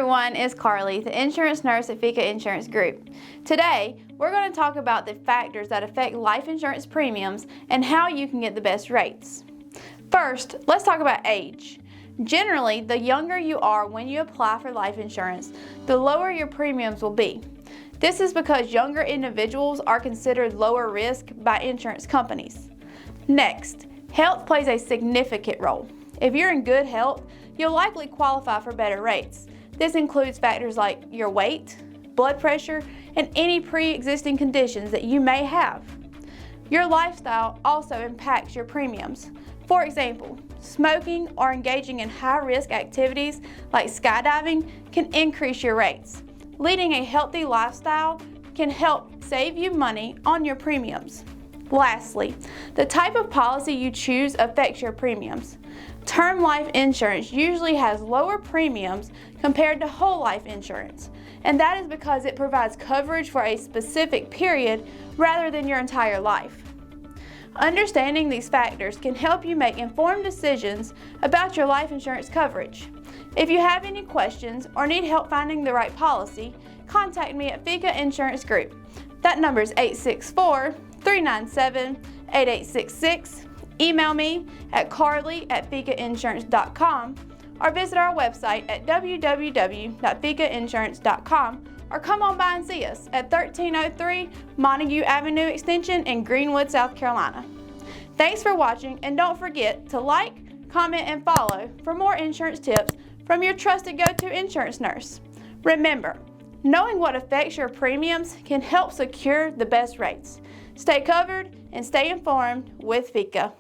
everyone, it's Karli, the insurance nurse at Fika Insurance Group. Today, we're going to talk about the factors that affect life insurance premiums and how you can get the best rates. First, let's talk about age. Generally, the younger you are when you apply for life insurance, the lower your premiums will be. This is because younger individuals are considered lower risk by insurance companies. Next, health plays a significant role. If you're in good health, you'll likely qualify for better rates. This includes factors like your weight, blood pressure, and any pre-existing conditions that you may have. Your lifestyle also impacts your premiums. For example, smoking or engaging in high-risk activities like skydiving can increase your rates. Leading a healthy lifestyle can help save you money on your premiums. Lastly, the type of policy you choose affects your premiums. Term life insurance usually has lower premiums compared to whole life insurance, and that is because it provides coverage for a specific period rather than your entire life. Understanding these factors can help you make informed decisions about your life insurance coverage. If you have any questions or need help finding the right policy, contact me at Fika Insurance Group. That number is 864-397-8866. Email me at karli@fikainsurance.com or visit our website at www.fikainsurance.com or come on by and see us at 1303 Montague Avenue Extension in Greenwood, South Carolina. Thanks for watching, and don't forget to like, comment, and follow for more insurance tips from your trusted go-to insurance nurse. Remember, knowing what affects your premiums can help secure the best rates. Stay covered and stay informed with Fika.